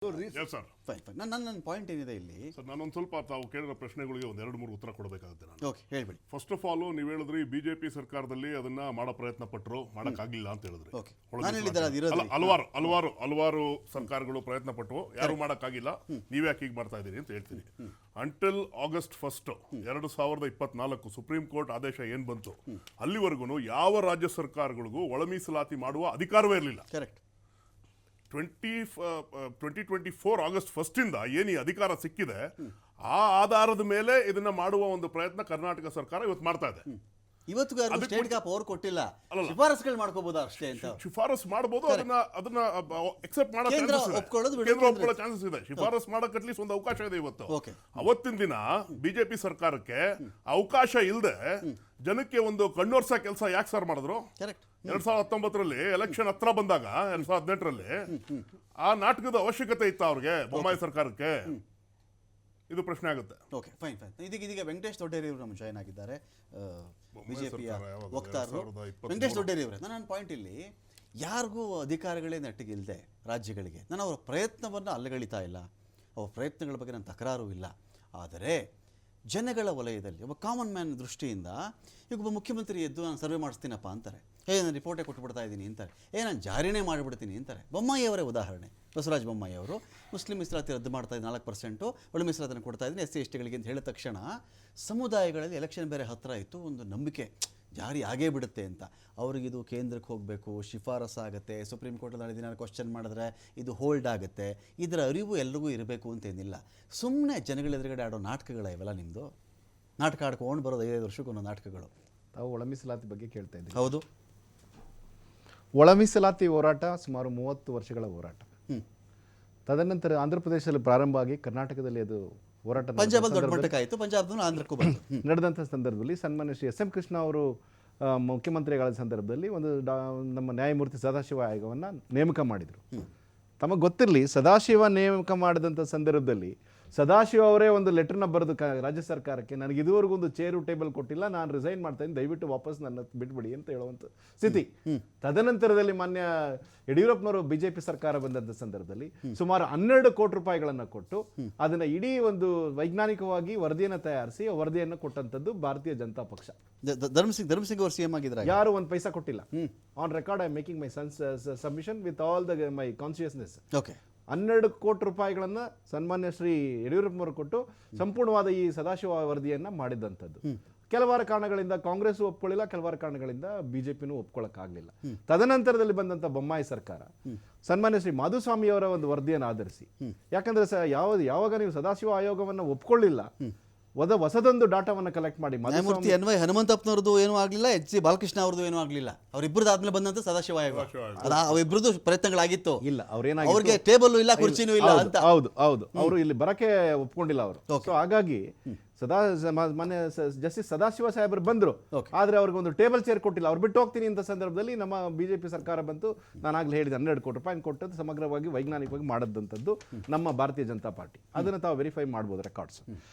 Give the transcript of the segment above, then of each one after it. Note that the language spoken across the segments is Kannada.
Yes sir. ನನ್ನ ಪಾಯಿಂಟ್ ಏನಿದೆ ಇಲ್ಲಿ ಸರ್, ನಾನೊಂದು ಸ್ವಲ್ಪ ತಾವು ಕೇಳಿರೋ ಪ್ರಶ್ನೆಗಳಿಗೆ ಒಂದು 2-3 ಉತ್ತರ ಕೊಡಬೇಕಾಗುತ್ತೆ ನಾನು. ಓಕೆ, ಹೇಳ್ಬಿಡಿ. ಫಸ್ಟ್ ಆಫ್ ಆಲ್, ನೀವು ಹೇಳಿದ್ರಿ ಬಿಜೆಪಿ ಸರ್ಕಾರದಲ್ಲಿ ಅದನ್ನ ಮಾಡೋ ಪ್ರಯತ್ನ ಪಟ್ಟರು, ಮಾಡಕ್ಕಾಗ್ಲಿಲ್ಲ ಅಂತ ಹೇಳಿದ್ರಿ. ಓಕೆ, ನಾನು ಹೇಳಿದ್ರೆ ಅದು ಇರೋದು ಹಲವಾರು ಸರ್ಕಾರಗಳು ಪ್ರಯತ್ನ ಪಟ್ಟು ಯಾರು ಮಾಡಕ್ಕಾಗಿಲ್ಲ, ನೀವ್ ಯಾಕೆ ಹೀಗೆ ಮಾಡ್ತಾ ಇದೀರಿ ಅಂತ ಹೇಳ್ತೀನಿ. ಅಂಟಿಲ್ August 1, 2024 ಸುಪ್ರೀಂ ಕೋರ್ಟ್ ಆದೇಶ ಏನ್ ಬಂತು, ಅಲ್ಲಿವರೆಗೂ ಯಾವ ರಾಜ್ಯ ಸರ್ಕಾರಗಳಿಗೂ ಒಳ ಮೀಸಲಾತಿ ಮಾಡುವ ಅಧಿಕಾರವೇ ಇರಲಿಲ್ಲ. ಕರೆಕ್ಟ್. 2024 August 1 ಏನು ಈ ಅಧಿಕಾರ ಸಿಕ್ಕಿದೆ, ಆ ಆಧಾರದ ಮೇಲೆ ಇದನ್ನ ಮಾಡುವ ಒಂದು ಪ್ರಯತ್ನ ಕರ್ನಾಟಕ ಸರ್ಕಾರ ಇವತ್ತು ಮಾಡ್ತಾ ಇದೆ. ಇವತ್ತು ಸ್ಟೇಟ್ ಗೆ ಪವರ್ ಕೊಟ್ಟಿಲ್ಲ, ಶಿಫಾರಸುಗಳು ಮಾಡ್ಕೋಬಹುದು ಅಷ್ಟೇ ಅಂತ. ಶಿಫಾರಸ್ ಮಾಡಬಹುದು, ಅದನ್ನ ಎಕ್ಸೆಪ್ಟ್ ಮಾಡೋ ಚಾನ್ಸಸ್ ಇದೆ. ಶಿಫಾರಸ್ ಮಾಡಕ್ಕೆ ಅಟ್ಲೀಸ್ಟ್ ಒಂದು ಅವಕಾಶ ಇದೆ ಇವತ್ತು. ಅವತ್ತಿನ ದಿನ ಬಿಜೆಪಿ ಸರ್ಕಾರಕ್ಕೆ ಅವಕಾಶ ಇಲ್ಲದೆ ಜನಕ್ಕೆ ಒಂದು ಕಣ್ಣೋರ್ಸ ಕೆಲಸ ಯಾಕೆ ಸರ್ ಮಾಡಿದ್ರು? 2019 ಎಲೆಕ್ಷನ್ ಹತ್ರ ಬಂದಾಗ 2018 ಆ ನಾಟಕದ ಅವಶ್ಯಕತೆ ಇತ್ತ ಅವ್ರಿಗೆ, ಬೊಮ್ಮಾಯಿ ಸರ್ಕಾರಕ್ಕೆ? ಇದು ಪ್ರಶ್ನೆ ಆಗುತ್ತೆ. Okay, fine. ಇದೀಗ ವೆಂಕಟೇಶ್ ದೊಡ್ಡೇರಿ ಅವರು ನಮ್ಮ ಜಾಯ್ನ್ ಆಗಿದ್ದಾರೆ, ಬಿಜೆಪಿಯ ವಕ್ತಾರರು. ವೆಂಕಟೇಶ್ ದೊಡ್ಡೇರಿ ಅವರೇ, ನನ್ನ ಪಾಯಿಂಟ್ ಇಲ್ಲಿ ಯಾರಿಗೂ ಅಧಿಕಾರಗಳೇ ನೆಟ್ಟಿಗಿಲ್ಲದೆ ರಾಜ್ಯಗಳಿಗೆ ನಾನು ಅವರ ಪ್ರಯತ್ನವನ್ನು ಅಲ್ಲಗಳಿತಾ ಇಲ್ಲ, ಅವರ ಪ್ರಯತ್ನಗಳ ಬಗ್ಗೆ ನನ್ನ ತಕರಾರು ಇಲ್ಲ. ಆದರೆ ಜನಗಳ ವಲಯದಲ್ಲಿ ಒಬ್ಬ ಕಾಮನ್ ಮ್ಯಾನ್ ದೃಷ್ಟಿಯಿಂದ ಈಗ ಒಬ್ಬ ಮುಖ್ಯಮಂತ್ರಿ ಎದ್ದು ನಾನು ಸರ್ವೆ ಮಾಡಿಸ್ತೀನಪ್ಪ ಅಂತಾರೆ, ನಾನು ರಿಪೋರ್ಟೇ ಕೊಟ್ಟುಬಿಡ್ತಾ ಇದ್ದೀನಿ ಅಂತಾರೆ, ನಾನು ಜಾರಿನೇ ಮಾಡಿಬಿಡ್ತೀನಿ ಅಂತಾರೆ. ಬೊಮ್ಮಾಯಿ ಅವರೇ ಉದಾಹರಣೆ. ಬಸವರಾಜ ಬೊಮ್ಮಾಯಿ ಅವರು ಮುಸ್ಲಿಂ ಮೀಸಲಾತಿ ರದ್ದು ಮಾಡ್ತಾ ಇದ್ದೀನಿ, 4% ಒಳ ಮೀಸಲಾತಿಯನ್ನು ಕೊಡ್ತಾ ಇದ್ದೀನಿ SC ST ಗಳಿಗೆ ಅಂತ ಹೇಳಿದ ತಕ್ಷಣ ಸಮುದಾಯಗಳಲ್ಲಿ ಎಲೆಕ್ಷನ್ ಬೇರೆ ಹತ್ತಿರ ಇತ್ತು, ಒಂದು ನಂಬಿಕೆ ಜಾರಿ ಆಗೇ ಬಿಡುತ್ತೆ ಅಂತ. ಅವ್ರಿಗಿದು ಕೇಂದ್ರಕ್ಕೆ ಹೋಗಬೇಕು, ಶಿಫಾರಸ್ಸಾಗುತ್ತೆ, ಸುಪ್ರೀಂ ಕೋರ್ಟಲ್ಲಿ ನಾಳೆ ದಿನ ಕ್ವಶನ್ ಮಾಡಿದ್ರೆ ಇದು ಹೋಲ್ಡ್ ಆಗುತ್ತೆ, ಇದರ ಅರಿವು ಎಲ್ರಿಗೂ ಇರಬೇಕು ಅಂತೇನಿಲ್ಲ. ಸುಮ್ಮನೆ ಜನಗಳ ಎದುರುಗಡೆ ಆಡೋ ನಾಟಕಗಳ ಇವೆಲ್ಲ ನಿಮ್ಮದು. ನಾಟಕ ಆಡ್ಕೊಂಡು ಬರೋದು 5 ವರ್ಷಕ್ಕೊಂದು ನಾಟಕಗಳು. ತಾವು ಒಳ ಮೀಸಲಾತಿ ಬಗ್ಗೆ ಕೇಳ್ತಾ ಇದ್ದೀವಿ. ಹೌದು, ಒಳ ಮೀಸಲಾತಿ ಹೋರಾಟ ಸುಮಾರು 30 ವರ್ಷಗಳ ಹೋರಾಟ. ತದನಂತರ ಆಂಧ್ರ ಪ್ರದೇಶದಲ್ಲಿ ಪ್ರಾರಂಭ ಆಗಿ ಕರ್ನಾಟಕದಲ್ಲಿ ಅದು ಹೋರಾಟ ಪಂಜಾಬಲ್ಲಿ ದೊಡ್ಡ ಮಟ್ಟಕ್ಕೆ ಆಯಿತು, ಪಂಜಾಬ್ ಆಂಧ್ರಕ್ಕೂ ಬಂತು. ನಡೆದಂಥ ಸಂದರ್ಭದಲ್ಲಿ ಸನ್ಮಾನ್ಯ ಶ್ರೀ SM ಕೃಷ್ಣ ಅವರು ಮುಖ್ಯಮಂತ್ರಿಗಳ ಸಂದರ್ಭದಲ್ಲಿ ಒಂದು ನಮ್ಮ ನ್ಯಾಯಮೂರ್ತಿ ಸದಾಶಿವ ಆಯೋಗವನ್ನು ನೇಮಕ ಮಾಡಿದರು. ತಮಗೆ ಗೊತ್ತಿರಲಿ, ಸದಾಶಿವ ನೇಮಕ ಮಾಡಿದಂಥ ಸಂದರ್ಭದಲ್ಲಿ ಸದಾಶಿವ ಅವರೇ ಒಂದು ಲೆಟರ್ನ ಬರೆದು ರಾಜ್ಯ ಸರ್ಕಾರಕ್ಕೆ, ನನಗೆ ಇದುವರೆಗೂ ಒಂದು ಚೇರು ಟೇಬಲ್ ಕೊಟ್ಟಿಲ್ಲ, ನಾನು ರಿಸೈನ್ ಮಾಡ್ತಾ ಇದ್ದೀನಿ, ದಯವಿಟ್ಟು ವಾಪಸ್ ನನ್ನ ಬಿಟ್ಬಿಡಿ ಅಂತ ಹೇಳುವಂಥ ಸ್ಥಿತಿ. ತದನಂತರದಲ್ಲಿ ಮಾನ್ಯ ಯಡಿಯೂರಪ್ಪನವರು ಬಿಜೆಪಿ ಸರ್ಕಾರ ಬಂದಂಥ ಸಂದರ್ಭದಲ್ಲಿ ಸುಮಾರು 12 ಕೋಟಿ ರೂಪಾಯಿಗಳನ್ನು ಕೊಟ್ಟು ಅದನ್ನ ಇಡೀ ಒಂದು ವೈಜ್ಞಾನಿಕವಾಗಿ ವರದಿಯನ್ನು ತಯಾರಿಸಿ ವರದಿಯನ್ನು ಕೊಟ್ಟಂಥದ್ದು ಭಾರತೀಯ ಜನತಾ ಪಕ್ಷ. ಧರ್ಮಸಿಂಗ್ ಅವರು CM ಆಗಿದ್ದಾರೆ, ಯಾರು ಒಂದು ಪೈಸಾ ಕೊಟ್ಟಿಲ್ಲ. On record I making my submission with all the my consciousness. Okay, 12 ಕೋಟಿ ರೂಪಾಯಿಗಳನ್ನು ಸನ್ಮಾನ್ಯ ಶ್ರೀ ಯಡಿಯೂರಪ್ಪನವರು ಕೊಟ್ಟು ಸಂಪೂರ್ಣವಾದ ಈ ಸದಾಶಿವ ವರದಿಯನ್ನು ಮಾಡಿದಂಥದ್ದು. ಕೆಲವಾರು ಕಾರಣಗಳಿಂದ ಕಾಂಗ್ರೆಸ್ ಒಪ್ಕೊಳ್ಳಿಲ್ಲ, ಕೆಲವಾರು ಕಾರಣಗಳಿಂದ ಬಿಜೆಪಿನೂ ಒಪ್ಕೊಳ್ಳೋಕ್ಕಾಗಲಿಲ್ಲ. ತದನಂತರದಲ್ಲಿ ಬಂದಂಥ ಬೊಮ್ಮಾಯಿ ಸರ್ಕಾರ ಸನ್ಮಾನ್ಯ ಶ್ರೀ ಮಾಧುಸ್ವಾಮಿ ಅವರ ಒಂದು ವರದಿಯನ್ನು ಆಧರಿಸಿ, ಯಾಕಂದ್ರೆ ಯಾವಾಗ ನೀವು ಸದಾಶಿವ ಆಯೋಗವನ್ನು ಒಪ್ಕೊಳ್ಳಿಲ್ಲ, ಹೊಸದೊಂದು ಡಾಟಾವನ್ನು ಕಲೆಕ್ಟ್ ಮಾಡಿ ನ್ಯಾಯಮೂರ್ತಿ NY ಹನುಮಂತಪ್ಪನವ್ರದ್ದು ಏನೂ ಆಗಲಿಲ್ಲ, HC ಬಾಲಕೃಷ್ಣ ಅವ್ರದ್ದು ಏನೂ ಆಗಲಿಲ್ಲ, ಅವರಿಬ್ಬರದ್ದು ಆದ್ಮೇಲೆ ಬಂದಂತ ಸದಾಶಿವ ಆಯೋಗ, ಅವರಿಬ್ಬರದ್ದು ಪ್ರಯತ್ನಗಳು ಇಲ್ಲ, ಅವ್ರಿಗೆ ಟೇಬಲ್ ಇಲ್ಲ, ಕುರ್ಚಿನೂ ಇಲ್ಲ ಅಂತ. ಹೌದು, ಅವರು ಇಲ್ಲಿ ಬರಕ್ಕೆ ಒಪ್ಕೊಂಡಿಲ್ಲ ಅವರು. ಸೊ ಹಾಗಾಗಿ ಮೊನ್ನೆ ಜಸ್ಟಿಸ್ ಸದಾಶಿವ ಸಾಹೇಬರು ಬಂದ್ರು, ಆದ್ರೆ ಅವ್ರಿಗೆ ಒಂದು ಟೇಬಲ್ ಚೇರ್ ಕೊಟ್ಟಿಲ್ಲ. ಅವ್ರು ಬಿಟ್ಟು ಹೋಗ್ತೀನಿ ಅಂತ ಸಂದರ್ಭದಲ್ಲಿ ನಮ್ಮ ಬಿಜೆಪಿ ಸರ್ಕಾರ ಬಂತು. ನಾನಾಗ್ಲೇ ಹೇಳಿದೆ, 12 ಕೋಟಿ ರೂಪಾಯಿ ಕೊಟ್ಟದ್ದು ಸಮಗ್ರವಾಗಿ ವೈಜ್ಞಾನಿಕವಾಗಿ ಮಾಡದಂಥದ್ದು ನಮ್ಮ ಭಾರತೀಯ ಜನತಾ ಪಾರ್ಟಿ. ಅದನ್ನು ತಾವು ವೆರಿಫೈ ಮಾಡ್ಬೋದು ರೆಕಾರ್ಡ್ಸ್.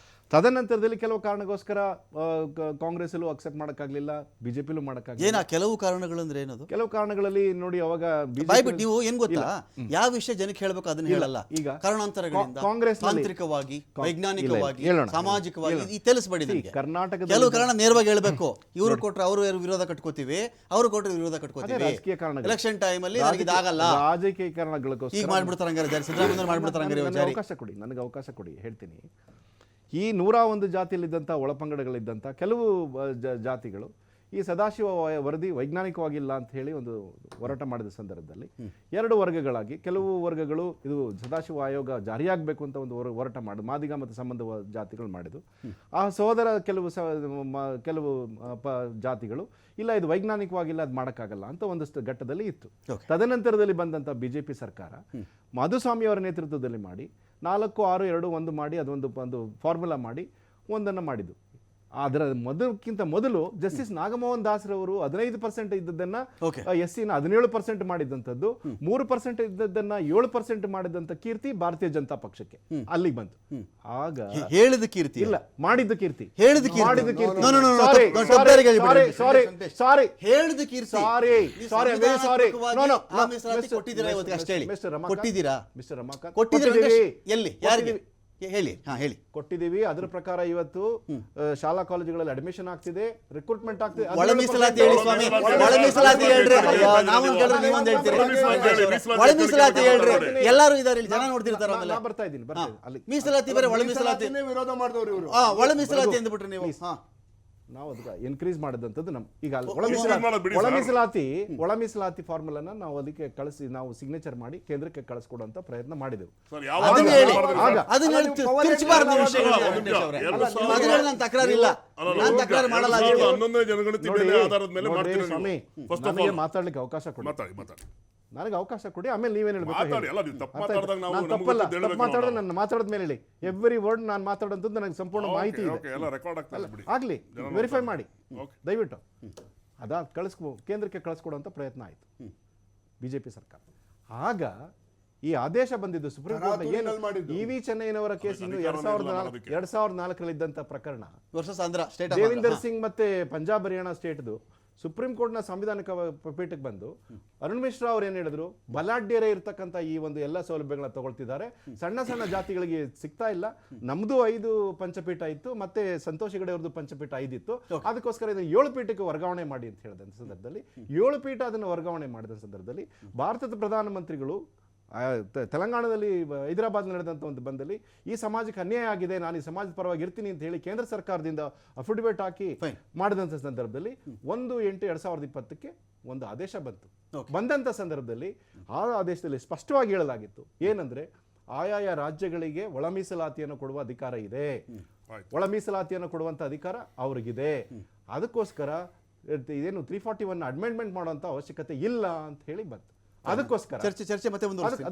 ತದನಂತರದಲ್ಲಿ ಕೆಲವು ಕಾರಣಗೋಸ್ಕರ ಕಾಂಗ್ರೆಸ್ಸಲ್ಲೂ ಅಕ್ಸೆಪ್ಟ್ ಮಾಡೋಕ್ಕಾಗಲಿಲ್ಲ, ಬಿಜೆಪಿಲೂ ಮಾಡೋಕ್ಕಾಗಲಿಲ್ಲ. ಕೆಲವು ಕಾರಣಗಳು ಅಂದ್ರೆ ಏನದು? ಕೆಲವು ಕಾರಣಗಳಲ್ಲಿ ನೋಡಿ, ಅವಾಗ ನೀವು ಏನ್ ಗೊತ್ತಾ, ಯಾವ ವಿಷಯ ಜನಕ್ಕೆ ಹೇಳ್ಬೇಕು ಅದನ್ನ ಹೇಳಲ್ಲ. ಈಗ ಕಾರಣಾಂತರಗಳಿಂದ ಕಾಂಗ್ರೆಸ್ ತಾಂತ್ರಿಕವಾಗಿ, ವೈಜ್ಞಾನಿಕವಾಗಿ, ಸಾಮಾಜಿಕವಾಗಿ ತಿಳಿಸ್ಬೇಡಿ. ಕರ್ನಾಟಕದ ಕೆಲವು ಕಾರಣ ನೇರವಾಗಿ ಹೇಳ್ಬೇಕು. ಇವರು ಕೊಟ್ರೆ ಅವರು ವಿರೋಧ ಕಟ್ಕೋತೀವಿ, ಅವರು ಕೊಟ್ಟರೆ ವಿರೋಧ ಕಟ್ಕೋತೀವಿ. ರಾಜಕೀಯ ಕಾರಣ, ಎಲೆಕ್ಷನ್ ಟೈಮ್ ಅಲ್ಲಿ ಇದಾಗಲ್ಲ, ರಾಜಕೀಯ ಕಾರಣಗಳಿಗೋಸ್ಕರ ಈಗ ಮಾಡ್ಬಿಡ್ತಾರ, ಸಿದ್ದರಾಮಯ್ಯ ಮಾಡ್ಬಿಡ್ತಾರ. ನನಗೆ ಅವಕಾಶ ಕೊಡಿ, ಹೇಳ್ತೀನಿ. ಈ 101 ಜಾತಿಯಲ್ಲಿದ್ದಂಥ ಒಳಪಂಗಡಗಳಿದ್ದಂಥ ಕೆಲವು ಜಾತಿಗಳು ಈ ಸದಾಶಿವ ವರದಿ ವೈಜ್ಞಾನಿಕವಾಗಿಲ್ಲ ಅಂತ ಹೇಳಿ ಒಂದು ಹೋರಾಟ ಮಾಡಿದ ಸಂದರ್ಭದಲ್ಲಿ 2 ವರ್ಗಗಳಾಗಿ, ಕೆಲವು ವರ್ಗಗಳು ಇದು ಸದಾಶಿವ ಆಯೋಗ ಜಾರಿಯಾಗಬೇಕು ಅಂತ ಒಂದು ಹೋರಾಟ ಮಾಡಿದ್ರು, ಮಾದಿಗ ಮತ್ತು ಸಂಬಂಧ ಜಾತಿಗಳು ಮಾಡಿದ್ರು. ಆ ಸಹೋದರ ಕೆಲವು ಜಾತಿಗಳು ಇಲ್ಲ, ಇದು ವೈಜ್ಞಾನಿಕವಾಗಿಲ್ಲ, ಅದು ಮಾಡೋಕ್ಕಾಗಲ್ಲ ಅಂತ ಒಂದಷ್ಟು ಘಟ್ಟದಲ್ಲಿ ಇತ್ತು. ತದನಂತರದಲ್ಲಿ ಬಂದಂಥ ಬಿಜೆಪಿ ಸರ್ಕಾರ ಮಾಧುಸ್ವಾಮಿ ಅವರ ನೇತೃತ್ವದಲ್ಲಿ ಮಾಡಿ 4, 6, 2, 1 ಮಾಡಿ ಅದೊಂದು ಫಾರ್ಮುಲಾ ಮಾಡಿ ಒಂದನ್ನು ಮಾಡಿದ್ದು. ಅದರ ಮೊದಲಕ್ಕಿಂತ ಮೊದಲು ಜಸ್ಟಿಸ್ ನಾಗಮೋಹನ್ ದಾಸ್ರವರು 15% ಇದ್ದದ್ದನ್ನ Okay. ಎಸ್ಸಿನ 17% ಮಾಡಿದಂಥದ್ದು, 3% ಇದ್ದದ್ದನ್ನ 7% ಮಾಡಿದಂಥ ಕೀರ್ತಿ ಭಾರತೀಯ ಜನತಾ ಪಕ್ಷಕ್ಕೆ ಅಲ್ಲಿಗೆ ಬಂತು. ಆಗ ಹೇಳಿದ ಕೀರ್ತಿ ಇಲ್ಲ, ಮಾಡಿದ್ದ ಕೀರ್ತಿ, ಹೇಳಿದ ಕೀರ್ತಿ. ಮಾಡಿದ ಕೀರ್ತಿ. No, no, no, no, Sorry, ತಪ್ಪು- sorry, ತಪ್ಪಾಗಿ ಹೇಳಿಬಿಡಿ. sorry, sorry. ಹೇಳಿದ ಕೀರ್ತಿ. Sorry, ನೀವು sorry, I'm very sorry. ಸಂವಿಧಾನಾತ್ಮಕವಾಗಿ No, no, ಆ ಮೀಸಲಾತಿ ಕೊಟ್ಟಿದ್ದೀರಾ ಇವತ್ತು ಅಷ್ಟೇ ಹೇಳಿ. Mr. ರಮಾಕಾಂತ್, ಕೊಟ್ಟಿದ್ದೀರಾ? Mr. ರಮಾಕಾಂತ್, ಕೊಟ್ಟಿದ್ದೀರಾ ಕೊಟ್ಟಿದ್ದೀವಿ. ವೆಂಕಟೇಶ್? ಎಲ್ಲಿ? ಯಾರಿಗೆ? ಹೇಳಿ. ಹೇಳಿ. ಕೊಟ್ಟಿದ್ದೀವಿ. ಅದರ ಪ್ರಕಾರ ಇವತ್ತು ಶಾಲಾ ಕಾಲೇಜುಗಳಲ್ಲಿ ಅಡ್ಮಿಷನ್ ಆಗ್ತಿದೆ, ರಿಕ್ರೂಟ್ಮೆಂಟ್ ಆಗ್ತಿದೆ. ಒಳ ಮೀಸಲಾತಿ ಹೇಳಿ ಸ್ವಾಮಿ. ಒಳ ಮೀಸಲಾತಿ ಹೇಳ್ರಿ. ನಾವೊಂದು ಕೇಳಿದ್ರೆ ನೀವೊಂದು ಹೇಳ್ತೀರಿ. ಒಳ ಮೀಸಲಾತಿ ಹೇಳ್ರಿ. ಎಲ್ಲರೂ ಇದಾರೆ ಇಲ್ಲಿ, ಜನ ನೋಡ್ತಿರ್ತಾರ. ಆಮೇಲೆ ನಾ ಬರ್ತಾ ಇದ್ದೀನಿ ಅಲ್ಲಿ. ಮೀಸಲಾತಿ ಬೇರೆ, ಒಳ ಮೀಸಲಾತಿ ವಿರೋಧ ಮಾಡಿದವರು ಇವರು. ಒಳ ಮೀಸಲಾತಿ ಅಂದ್ಬಿಟ್ರಿ ನೀವು. ನಾವು ಅದಕ್ಕೆ ಇನ್ಕ್ರೀಸ್ ಮಾಡಿದಂಥದ್ದು ಈಗ ಒಳ ಮೀಸಲಾತಿ ಫಾರ್ಮುಲಾನ ನಾವು ಅದಕ್ಕೆ ಕಳಿಸಿ ನಾವು ಸಿಗ್ನೇಚರ್ ಮಾಡಿ ಕೇಂದ್ರಕ್ಕೆ ಕಳಿಸ್ಕೊಡುವಂತ ಪ್ರಯತ್ನ ಮಾಡಿದೆವು. ಅದನ್ನ ಹೇಳಿ. ಅದನ್ನ ಹೇಳಿ ತಿರ್ಚಬಾರ್ದು ಈ ವಿಷಯಗಳನ್ನ ವೆಂಕಟೇಶ್ ಅವರೇ. ಅದನ್ನ ಹೇಳಿ ನಾನು ತಕರಾರಿಲ್ಲ, ನಾನು ತಕರಾರು ಮಾಡಲ್ಲ. ಅದಕ್ಕೆ 11ನೇ ಜನಗಣತಿ ಮೇಲೆ ಆಧಾರದ ಮೇಲೆ ಮಾಡ್ತೀರಿ ನೀವು. ಸ್ವಾಮಿ, First of ನನಗೆ all, ಮಾತಾಡ್ಲಿಕ್ಕೆ ಅವಕಾಶ ಕೊಡಿ, ಮಾತಾಡಿ. ನನಗೆ ಅವಕಾಶ ಕೊಡಿ, ಆಮೇಲೆ ನೀವೇನು ಹೇಳ್ಬೇಕು ಮಾತಾಡಿ. ಹೇಳಿ. ಅಲ್ಲ, ನೀವು ತಪ್ಪು ಅರ್ಥ ಆಯ್ತಾ? ಮಾತಾಡ್ದಾಗ ನಾವು ನಾನು ನಮ್ಗೆ ತಪ್ಪಲ್ಲ, ಗೊತ್ತಿದ್ದು ತಪ್ಪು ಹೇಳ್ಬೇಕು ಮಾತಾಡೋದು ನಾವು. ನನ್ನ ಮಾತಾಡೋದ್ ಮೇಲೆ ಹೇಳಿ. ಎವ್ರಿ ವರ್ಡ್ ನಾನು ಮಾತಾಡೋದು ನನಗೆ ಸಂಪೂರ್ಣ ಮಾಹಿತಿ ಇದೆ. ಓಕೆ, ಎಲ್ಲ ರೆಕಾರ್ಡ್ ಆಗ್ತದೆ ಬಿಡಿ. ಆಗ್ಲಿ, ವೆರಿಫೈ ಮಾಡಿ ಓಕೆ. ದಯವಿಟ್ಟು. ಕೇಂದ್ರಕ್ಕೆ ಕಳಿಸ್ಕೊಡುವಂತ ಪ್ರಯತ್ನ ಆಯಿತು ಬಿಜೆಪಿ ಸರ್ಕಾರ. ಆಗ ಈ ಆದೇಶ ಬಂದಿದ್ದು ಸುಪ್ರೀಂ ಕೋರ್ಟ್ ಏನು ಇ.ವಿ. ಚೆನ್ನೈನವರ ಕೇಸ್ ಇನ್ನು 2004 ಇದ್ದಂತ ಪ್ರಕರಣ, ವರ್ಸಸ್ ಆಂಧ್ರ ಸ್ಟೇಟ್ ದೇವಿಂದರ್ ಸಿಂಗ್ ಮತ್ತೆ ಪಂಜಾಬ್ ಹರಿಯಾಣ ಸ್ಟೇಟ್ದು ಸುಪ್ರೀಂ ಕೋರ್ಟ್ನ ಸಂವಿಧಾನಿಕ ಪೀಠಕ್ಕೆ ಬಂದು ಅರುಣ್ ಮಿಶ್ರಾ ಅವ್ರು ಏನು ಹೇಳಿದ್ರು, ಬಲಾಢ್ಯರೇ ಇರ್ತಕ್ಕಂಥ ಈ ಒಂದು ಎಲ್ಲ ಸೌಲಭ್ಯಗಳನ್ನ ತಗೊಳ್ತಿದ್ದಾರೆ, ಸಣ್ಣ ಸಣ್ಣ ಜಾತಿಗಳಿಗೆ ಸಿಗ್ತಾ ಇಲ್ಲ. ನಮ್ದು 5 ಪಂಚಪೀಠ ಇತ್ತು, ಮತ್ತೆ ಸಂತೋಷ್ ಹೆಗಡೆ ಅವ್ರದ್ದು ಪಂಚಪೀಠ 5 ಇತ್ತು, ಅದಕ್ಕೋಸ್ಕರ ಇದನ್ನು 7 ಪೀಠಕ್ಕೆ ವರ್ಗಾವಣೆ ಮಾಡಿ ಅಂತ ಹೇಳಿದ ಸಂದರ್ಭದಲ್ಲಿ 7 ಪೀಠ ಅದನ್ನು ವರ್ಗಾವಣೆ ಮಾಡಿದ ಸಂದರ್ಭದಲ್ಲಿ ಭಾರತದ ಪ್ರಧಾನಮಂತ್ರಿಗಳು ತೆಲಂಗಾಣದಲ್ಲಿ ಹೈದರಾಬಾದ್ ನಡೆದಂಥ ಒಂದು ಬಂದಲ್ಲಿ ಈ ಸಮಾಜಕ್ಕೆ ಅನ್ಯಾಯ ಆಗಿದೆ, ನಾನು ಈ ಸಮಾಜದ ಪರವಾಗಿ ಇರ್ತೀನಿ ಅಂತ ಹೇಳಿ ಕೇಂದ್ರ ಸರ್ಕಾರದಿಂದ ಅಫಿಡವಿಟ್ ಹಾಕಿ ಮಾಡಿದಂಥ ಸಂದರ್ಭದಲ್ಲಿ 1/8/2020 ಒಂದು ಆದೇಶ ಬಂತು. ಬಂದಂಥ ಸಂದರ್ಭದಲ್ಲಿ ಆ ಆದೇಶದಲ್ಲಿ ಸ್ಪಷ್ಟವಾಗಿ ಹೇಳಲಾಗಿತ್ತು ಏನಂದ್ರೆ, ಆಯಾಯ ರಾಜ್ಯಗಳಿಗೆ ಒಳ ಮೀಸಲಾತಿಯನ್ನು ಕೊಡುವ ಅಧಿಕಾರ ಇದೆ, ಒಳ ಮೀಸಲಾತಿಯನ್ನು ಕೊಡುವಂಥ ಅಧಿಕಾರ ಅವ್ರಿಗಿದೆ. ಅದಕ್ಕೋಸ್ಕರ ಇದೇನು 341 ಅಮೆಂಡ್ಮೆಂಟ್ ಮಾಡುವಂಥ ಅವಶ್ಯಕತೆ ಇಲ್ಲ ಅಂತ ಹೇಳಿ ಬಂತು. ಅದಕ್ಕೋಸ್ಕರ ಚರ್ಚೆ ಮತ್ತೆ ಮುಂದುವರಿಸಿ.